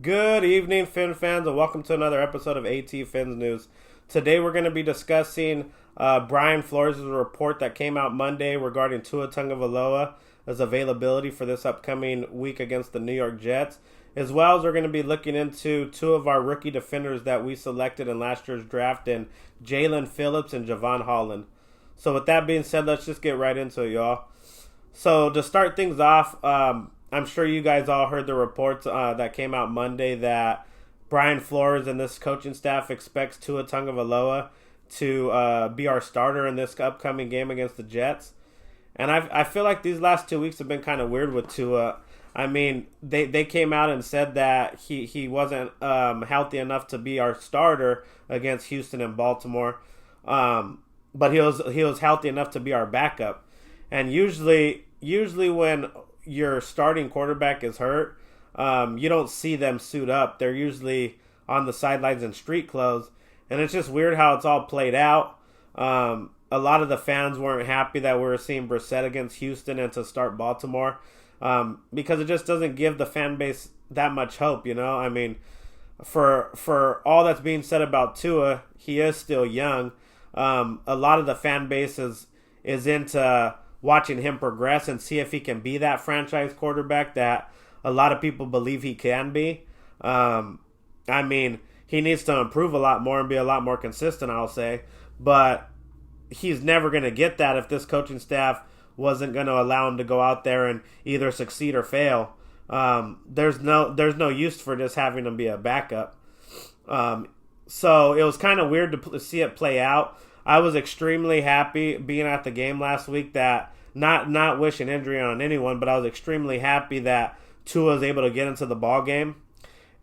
Good evening, Fin fans, and welcome to another episode of AT Fins News. Today we're going to be discussing Brain Flores' report that came out Monday regarding Tua Tagovailoa's availability for this upcoming week against the New York Jets, as well as we're going to be looking into two of our rookie defenders that we selected in last year's draft in Jaelan Phillips and Jevon Holland. So with that being said, let's just get right into it, y'all. So to start things off, I'm sure you guys all heard the reports that came out Monday that Brain Flores and this coaching staff expects Tua Tagovailoa to be our starter in this upcoming game against the Jets. And I feel like these last 2 weeks have been kind of weird with Tua. I mean, they came out and said that he wasn't healthy enough to be our starter against Houston and Baltimore, but he was healthy enough to be our backup. And usually when your starting quarterback is hurt, you don't see them suit up. They're usually on the sidelines in street clothes, and it's just weird how it's all played out. A lot of the fans weren't happy that we were seeing Brissett against Houston and to start Baltimore, because it just doesn't give the fan base that much hope, you know? I mean, for all that's being said about Tua, he is still young. A lot of the fan base is into watching him progress and see if he can be that franchise quarterback that a lot of people believe he can be. I mean, he needs to improve a lot more and be a lot more consistent, I'll say. But he's never going to get that if this coaching staff wasn't going to allow him to go out there and either succeed or fail. There's no use for just having him be a backup. So it was kind of weird to see it play out. I was extremely happy being at the game last week that, not wishing injury on anyone, but I was extremely happy that Tua was able to get into the ball game.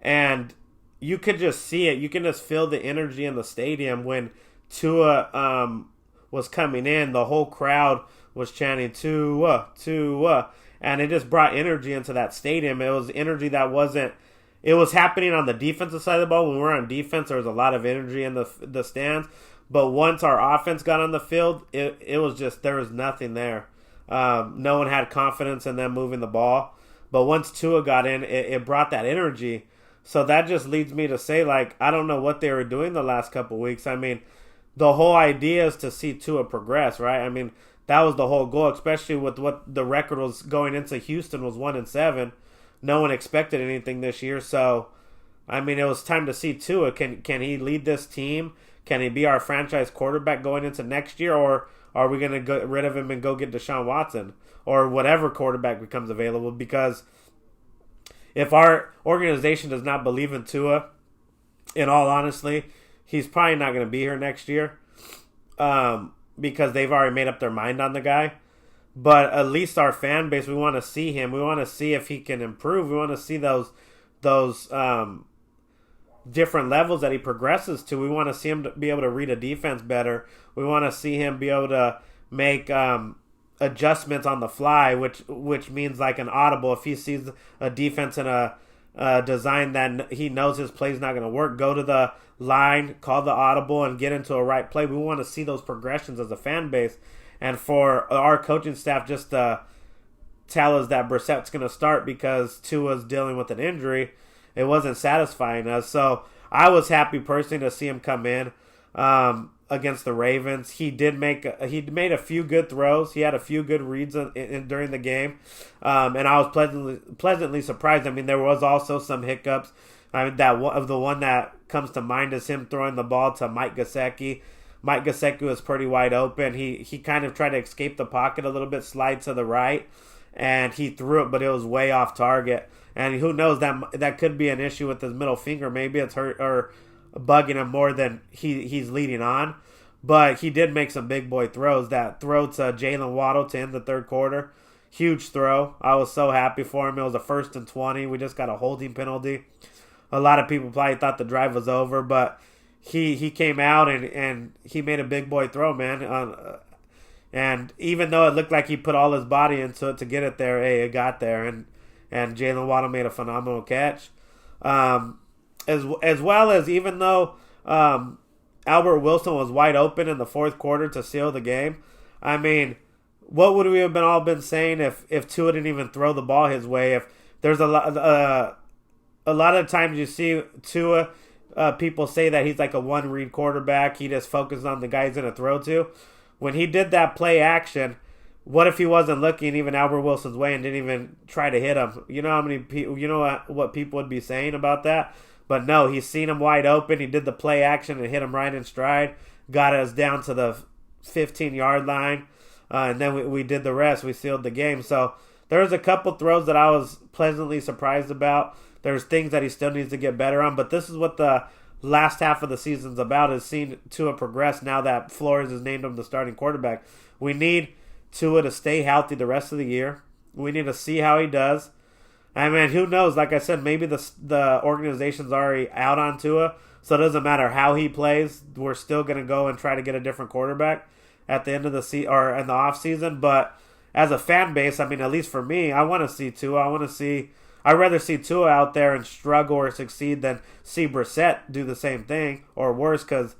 And you could just see it. You can just feel the energy in the stadium when Tua was coming in. The whole crowd was chanting Tua, Tua. And it just brought energy into that stadium. It was energy that wasn't... It was happening on the defensive side of the ball. When we were on defense, there was a lot of energy in the stands. But once our offense got on the field, it was just, there was nothing there. No one had confidence in them moving the ball. But once Tua got in, it brought that energy. So that just leads me to say, like, I don't know what they were doing the last couple of weeks. I mean, the whole idea is to see Tua progress, right? I mean, that was the whole goal, especially with what the record was going into Houston was 1-7. No one expected anything this year. So, I mean, it was time to see Tua. Can he lead this team? Can he be our franchise quarterback going into next year, or are we going to get rid of him and go get Deshaun Watson or whatever quarterback becomes available? Because if our organization does not believe in Tua, in all honesty, he's probably not going to be here next year, because they've already made up their mind on the guy. But at least our fan base, we want to see him. We want to see if he can improve. We want to see those different levels that he progresses to. We want to see him to be able to read a defense better. We want to see him be able to make adjustments on the fly, which means like an audible. If he sees a defense in a design that he knows his play's not going to work, go to the line, call the audible, and get into a right play. We want to see those progressions as a fan base. And for our coaching staff just to tell us that Brissett's going to start because Tua's dealing with an injury, it wasn't satisfying us. So I was happy personally to see him come in against the Ravens. He made a few good throws. He had a few good reads during the game, and I was pleasantly surprised. I mean, there was also some hiccups. I mean, the one that comes to mind is him throwing the ball to Mike Gesicki. Mike Gesicki was pretty wide open. He kind of tried to escape the pocket a little bit, slide to the right, and he threw it, but it was way off target. And who knows, that could be an issue with his middle finger. Maybe it's hurt or bugging him more than he's leading on. But he did make some big boy throws. That throw to Jalen Waddle to end the third quarter, huge throw. I was so happy for him. It was a 1st and 20. We just got a holding penalty. A lot of people probably thought the drive was over, but he came out and he made a big boy throw, man. And even though it looked like he put all his body into it to get it there, hey, it got there. And Jalen Waddle made a phenomenal catch. As well as, even though Albert Wilson was wide open in the fourth quarter to seal the game, I mean, what would we have all been saying if Tua didn't even throw the ball his way? If there's a a lot of times you see Tua, people say that he's like a one-read quarterback. He just focuses on the guy he's going to throw to. When he did that play action, what if he wasn't looking even Albert Wilson's way and didn't even try to hit him? You know how many people, you know what people would be saying about that? But no, he's seen him wide open. He did the play action and hit him right in stride. Got us down to the 15-yard line. And then we did the rest. We sealed the game. So there was a couple throws that I was pleasantly surprised about. There's things that he still needs to get better on. But this is what the last half of the season's about, is seeing Tua progress now that Flores has named him the starting quarterback. We need Tua to stay healthy the rest of the year. We need to see how he does. I mean, who knows? Like I said, maybe the organization's already out on Tua, so it doesn't matter how he plays. We're still going to go and try to get a different quarterback at the end of the season or in the off season. But as a fan base, I mean, at least for me, I want to see Tua. I'd rather see Tua out there and struggle or succeed than see Brissett do the same thing or worse. Because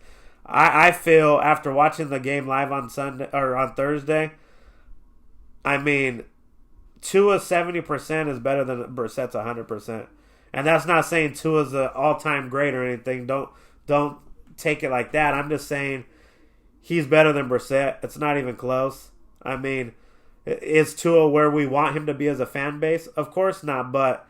I feel after watching the game live on Sunday or on Thursday, I mean, Tua's 70% is better than Brissett's 100%, and that's not saying Tua's an all-time great or anything. Don't take it like that. I'm just saying he's better than Brissett. It's not even close. I mean, is Tua where we want him to be as a fan base? Of course not, but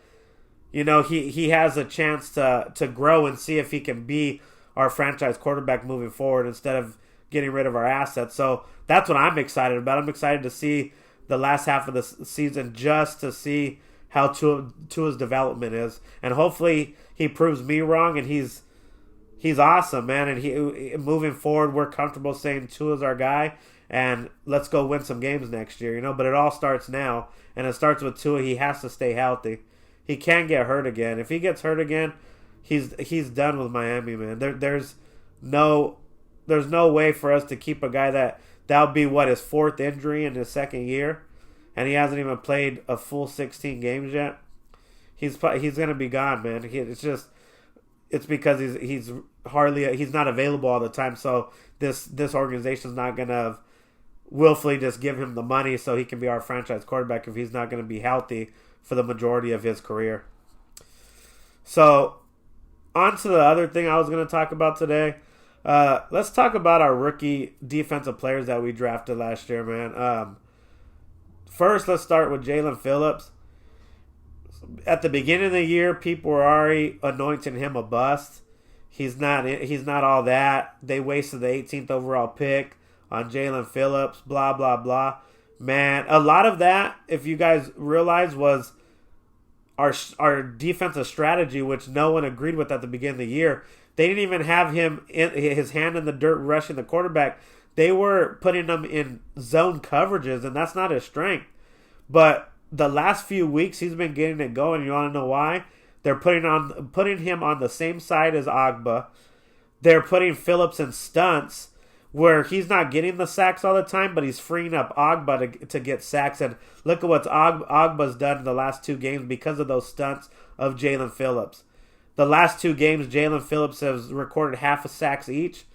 you know he has a chance to grow and see if he can be our franchise quarterback moving forward instead of getting rid of our assets. So that's what I'm excited about. I'm excited to see the last half of the season just to see how Tua's development is, and hopefully he proves me wrong and he's awesome, man. And he moving forward, we're comfortable saying Tua's our guy, and let's go win some games next year, you know. But it all starts now, and it starts with Tua. He has to stay healthy. He can't get hurt again. If he gets hurt again, he's done with Miami, man. There's no way for us to keep a guy that would be his fourth injury in his second year, and he hasn't even played a full 16 games yet. He's gonna be gone, man. It's because he's not available all the time. So this organization's not gonna willfully just give him the money so he can be our franchise quarterback if he's not gonna be healthy for the majority of his career. So on to the other thing I was gonna talk about today. Let's talk about our rookie defensive players that we drafted last year, man. First, let's start with Jaelan Phillips. At the beginning of the year, people were already anointing him a bust. He's not all that. They wasted the 18th overall pick on Jaelan Phillips, blah, blah, blah. Man, a lot of that, if you guys realize, was our defensive strategy, which no one agreed with at the beginning of the year. They didn't even have his hand in the dirt rushing the quarterback. They were putting him in zone coverages, and that's not his strength. But the last few weeks, he's been getting it going. You want to know why? They're putting him on the same side as Agba. They're putting Phillips in stunts where he's not getting the sacks all the time, but he's freeing up Agba to get sacks. And look at what Agba's done in the last two games because of those stunts of Jaelan Phillips. The last two games, Jaelan Phillips has recorded half a sacks each,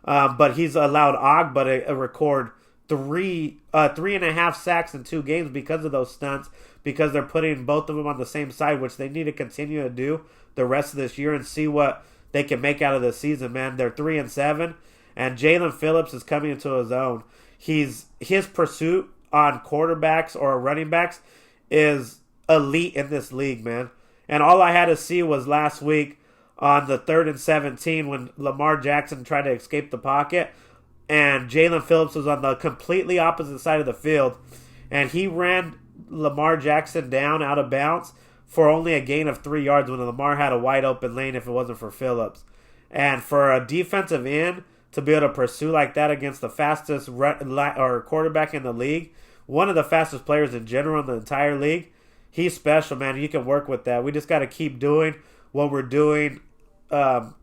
but he's allowed Agba to record three and a half sacks in 2 games because of those stunts, because they're putting both of them on the same side, which they need to continue to do the rest of this year and see what they can make out of this season, man. They're 3-7, and Jaelan Phillips is coming into his own. His pursuit on quarterbacks or running backs is elite in this league, man. And all I had to see was last week on the 3rd and 17 when Lamar Jackson tried to escape the pocket, and Jaelan Phillips was on the completely opposite side of the field, and he ran Lamar Jackson down out of bounds for only a gain of 3 yards when Lamar had a wide open lane if it wasn't for Phillips. And for a defensive end to be able to pursue like that against the fastest quarterback in the league, one of the fastest players in general in the entire league, he's special, man. You can work with that. We just got to keep doing what we're doing on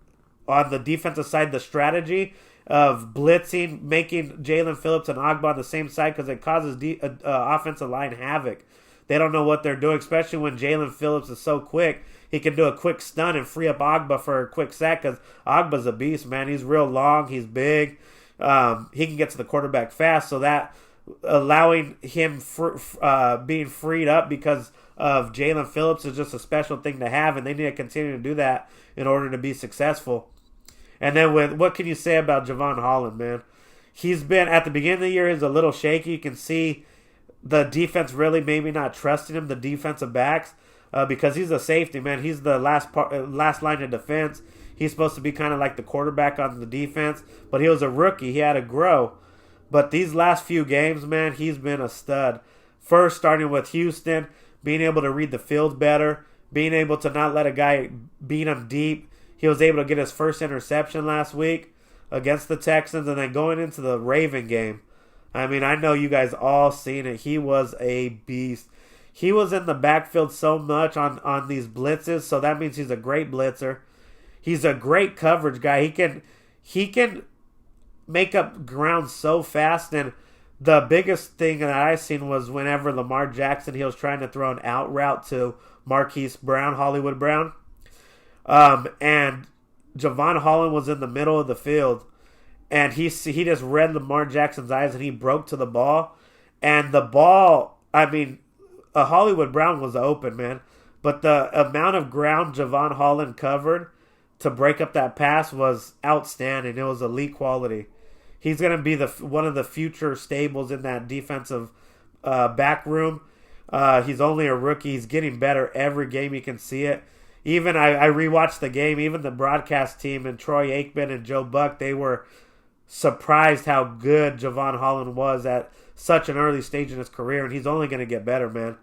the defensive side, the strategy of blitzing, making Jaelan Phillips and Agba on the same side because it causes offensive line havoc. They don't know what they're doing, especially when Jaelan Phillips is so quick. He can do a quick stun and free up Agba for a quick sack because Agba's a beast, man. He's real long. He's big. He can get to the quarterback fast, so that allowing him being freed up because of Jaelan Phillips is just a special thing to have, and they need to continue to do that in order to be successful. And then what can you say about Jevon Holland, man? He's been, at the beginning of the year, he's a little shaky. You can see the defense really maybe not trusting him, the defensive backs, because he's a safety, man. He's the last line of defense. He's supposed to be kind of like the quarterback on the defense, but he was a rookie. He had to grow. But these last few games, man, he's been a stud. First, starting with Houston, being able to read the field better, being able to not let a guy beat him deep. He was able to get his first interception last week against the Texans, and then going into the Raven game. I mean, I know you guys all seen it. He was a beast. He was in the backfield so much on these blitzes, so that means he's a great blitzer. He's a great coverage guy. He can make up ground so fast, and the biggest thing that I seen was whenever Lamar Jackson, he was trying to throw an out route to Marquise Brown, Hollywood Brown, and Jevon Holland was in the middle of the field, and he just read Lamar Jackson's eyes, and he broke to the ball, and the ball, I mean, Hollywood Brown was open, man, but the amount of ground Jevon Holland covered to break up that pass was outstanding. It was elite quality. He's going to be one of the future stables in that defensive back room. He's only a rookie. He's getting better every game. You can see it. Even I rewatched the game. Even the broadcast team and Troy Aikman and Joe Buck, they were surprised how good Jevon Holland was at such an early stage in his career, and he's only going to get better, man.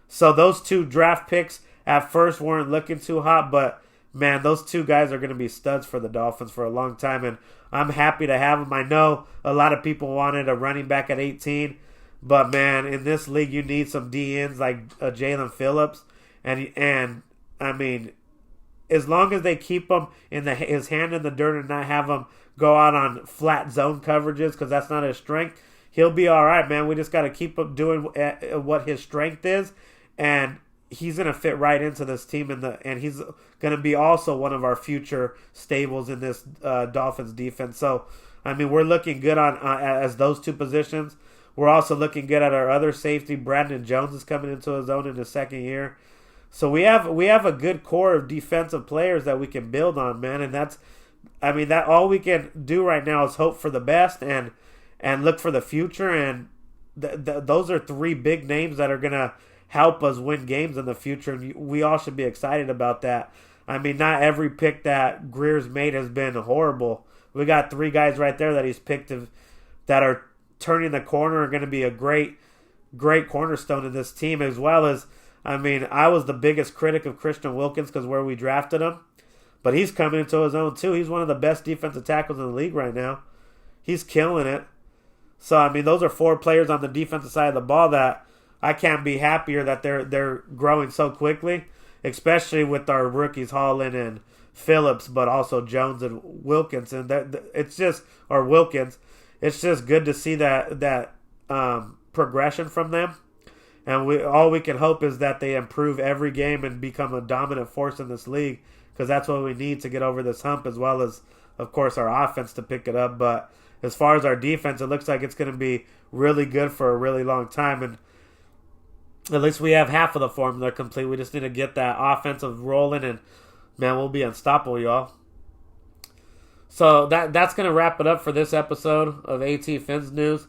So those two draft picks at first weren't looking too hot, but man, those two guys are going to be studs for the Dolphins for a long time, and I'm happy to have them. I know a lot of people wanted a running back at 18, but man, in this league, you need some DNs like Jaelan Phillips, and I mean, as long as they keep him in his hand in the dirt and not have him go out on flat zone coverages, because that's not his strength, he'll be all right, man. We just got to keep him doing what his strength is, and he's going to fit right into this team, and he's going to be also one of our future stables in this Dolphins defense. So, I mean, we're looking good on as those two positions. We're also looking good at our other safety. Brandon Jones is coming into his own in his second year. So we have a good core of defensive players that we can build on, man. And that all we can do right now is hope for the best and look for the future. And those are three big names that are going to help us win games in the future, and we all should be excited about that. I mean, not every pick that Greer's made has been horrible. We got three guys right there that he's picked that are turning the corner, are going to be a great cornerstone in this team, as well as, I mean, I was the biggest critic of Christian Wilkins because where we drafted him, but he's coming into his own too. He's one of the best defensive tackles in the league right now. He's killing it. So, I mean, those are four players on the defensive side of the ball that I can't be happier that they're growing so quickly, especially with our rookies Holland and Phillips, but also Jones and Wilkins. And it's just good to see that progression from them. And all we can hope is that they improve every game and become a dominant force in this league, because that's what we need to get over this hump, as well as, of course, our offense to pick it up. But as far as our defense, it looks like it's going to be really good for a really long time. And at least we have half of the formula complete. We just need to get that offensive rolling, and man, we'll be unstoppable, y'all. So that's going to wrap it up for this episode of AT Phins News.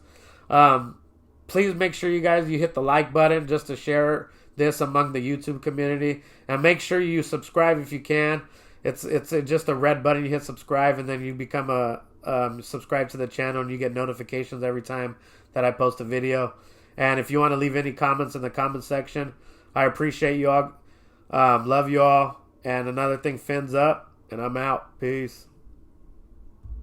Please make sure you hit the like button just to share this among the YouTube community, and make sure you subscribe if you can. It's just a red button. You hit subscribe, and then you become subscribe to the channel, and you get notifications every time that I post a video. And if you want to leave any comments in the comment section, I appreciate you all. Love you all. And another thing, fins up, and I'm out. Peace.